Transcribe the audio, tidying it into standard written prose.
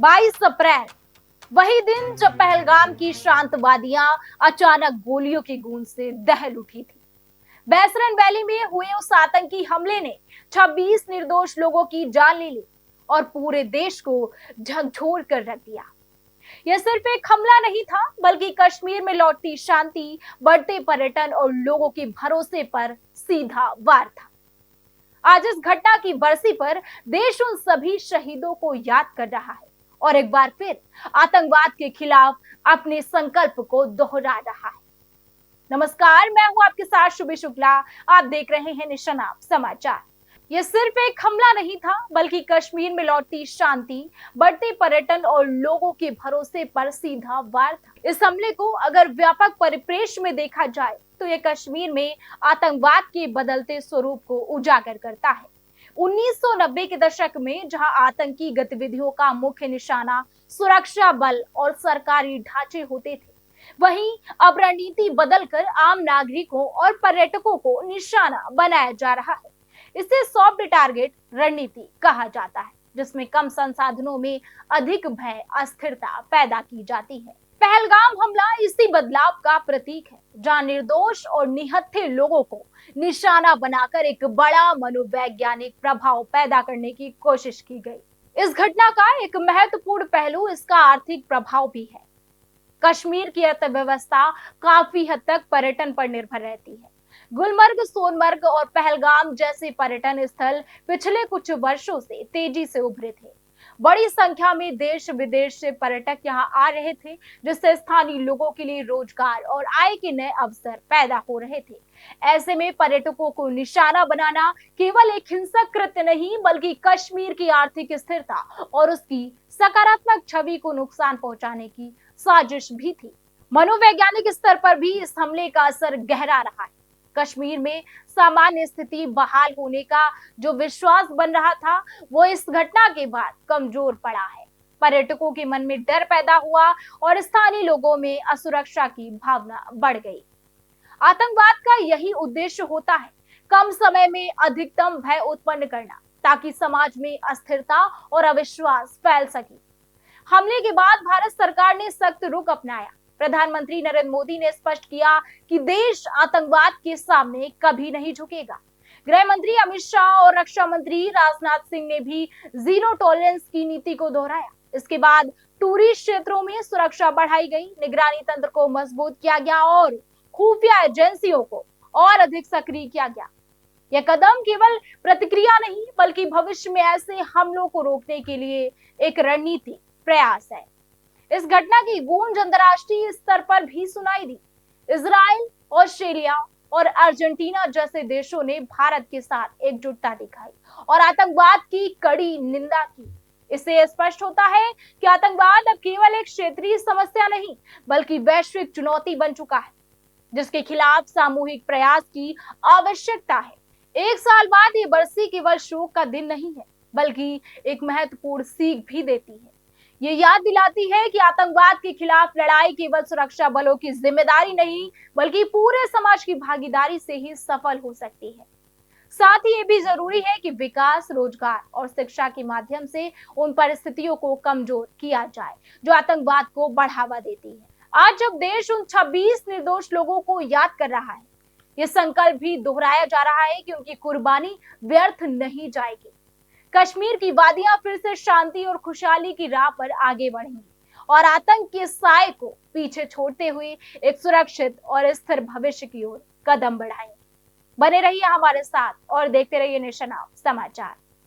22 अप्रैल, वही दिन जब पहलगाम की शांत वादियां अचानक गोलियों की गूंज से दहल उठी थी। बैसरन वैली में हुए उस आतंकी हमले ने 26 निर्दोष लोगों की जान ले ली और पूरे देश को झकझोर कर रख दिया। यह सिर्फ एक हमला नहीं था, बल्कि कश्मीर में लौटती शांति, बढ़ते पर्यटन और लोगों के भरोसे पर सीधा वार था। आज इस घटना की बरसी पर देश उन सभी शहीदों को याद कर रहा है और एक बार फिर आतंकवाद के खिलाफ अपने संकल्प को दोहरा रहा है। नमस्कार, मैं हूं आपके साथ शुभी शुक्ला। आप देख रहे हैं निशाना समाचार। यह सिर्फ एक हमला नहीं था, बल्कि कश्मीर में लौटती शांति, बढ़ते पर्यटन और लोगों के भरोसे पर सीधा वार था। इस हमले को अगर व्यापक परिप्रेक्ष्य में देखा जाए तो यह कश्मीर में आतंकवाद के बदलते स्वरूप को उजागर करता है। 1990 के दशक में जहां आतंकी गतिविधियों का मुख्य निशाना सुरक्षा बल और सरकारी ढांचे होते थे, वहीं अब रणनीति बदलकर आम नागरिकों और पर्यटकों को निशाना बनाया जा रहा है। इसे सॉफ्ट टारगेट रणनीति कहा जाता है, जिसमें कम संसाधनों में अधिक भय, अस्थिरता पैदा की जाती है। पहलगाम हमला इसी बदलाव का प्रतीक है, जहां निर्दोष और निहत्थे लोगों को निशाना बनाकर एक बड़ा मनोवैज्ञानिक प्रभाव पैदा करने की कोशिश की गई। इस घटना का एक महत्वपूर्ण पहलू इसका आर्थिक प्रभाव भी है। कश्मीर की अर्थव्यवस्था काफी हद तक पर्यटन पर निर्भर रहती है। गुलमर्ग, सोनमर्ग और पहलगाम जैसे पर्यटन स्थल पिछले कुछ वर्षों से तेजी से उभरे थे। बड़ी संख्या में देश विदेश से पर्यटक यहाँ आ रहे थे, जिससे स्थानीय लोगों के लिए रोजगार और आय के नए अवसर पैदा हो रहे थे। ऐसे में पर्यटकों को निशाना बनाना केवल एक हिंसक कृत्य नहीं, बल्कि कश्मीर की आर्थिक स्थिरता और उसकी सकारात्मक छवि को नुकसान पहुंचाने की साजिश भी थी। मनोवैज्ञानिक स्तर पर भी इस हमले का असर गहरा रहा है। कश्मीर में सामान्य स्थिति बहाल होने का जो विश्वास बन रहा था, वो इस घटना के बाद कमजोर पड़ा है। पर्यटकों के मन में डर पैदा हुआ और स्थानीय लोगों में असुरक्षा की भावना बढ़ गई। आतंकवाद का यही उद्देश्य होता है, कम समय में अधिकतम भय उत्पन्न करना, ताकि समाज में अस्थिरता और अविश्वास फैल सके। हमले के बाद भारत सरकार ने सख्त रुख अपनाया। प्रधानमंत्री नरेंद्र मोदी ने स्पष्ट किया कि देश आतंकवाद के सामने कभी नहीं झुकेगा। गृह मंत्री अमित शाह और रक्षा मंत्री राजनाथ सिंह ने भी जीरो टॉलरेंस की नीति को दोहराया। इसके बाद टूरिस्ट क्षेत्रों में सुरक्षा बढ़ाई गई, निगरानी तंत्र को मजबूत किया गया और खुफिया एजेंसियों को और अधिक सक्रिय किया गया। यह कदम केवल प्रतिक्रिया नहीं, बल्कि भविष्य में ऐसे हमलों को रोकने के लिए एक रणनीति प्रयास है। इस घटना की गूंज अंतर्राष्ट्रीय स्तर पर भी सुनाई दी। इजराइल, ऑस्ट्रेलिया और अर्जेंटीना जैसे देशों ने भारत के साथ एकजुटता दिखाई और आतंकवाद की कड़ी निंदा की। इससे स्पष्ट होता है कि आतंकवाद अब केवल एक क्षेत्रीय समस्या नहीं, बल्कि वैश्विक चुनौती बन चुका है, जिसके खिलाफ सामूहिक प्रयास की आवश्यकता है। एक साल बाद ये बरसी केवल शोक का दिन नहीं है, बल्कि एक महत्वपूर्ण सीख भी देती है। ये याद दिलाती है कि आतंकवाद के खिलाफ लड़ाई केवल सुरक्षा बलों की जिम्मेदारी नहीं, बल्कि पूरे समाज की भागीदारी से ही सफल हो सकती है। साथ ही ये भी जरूरी है कि विकास, रोजगार और शिक्षा के माध्यम से उन परिस्थितियों को कमजोर किया जाए जो आतंकवाद को बढ़ावा देती है। आज जब देश उन 26 निर्दोष लोगों को याद कर रहा है, ये संकल्प भी दोहराया जा रहा है कि उनकी कुर्बानी व्यर्थ नहीं जाएगी। कश्मीर की वादियां फिर से शांति और खुशहाली की राह पर आगे बढ़ेंगी और आतंक के साए को पीछे छोड़ते हुए एक सुरक्षित और स्थिर भविष्य की ओर कदम बढ़ाएंगे। बने रहिए हमारे साथ और देखते रहिए निशाना समाचार।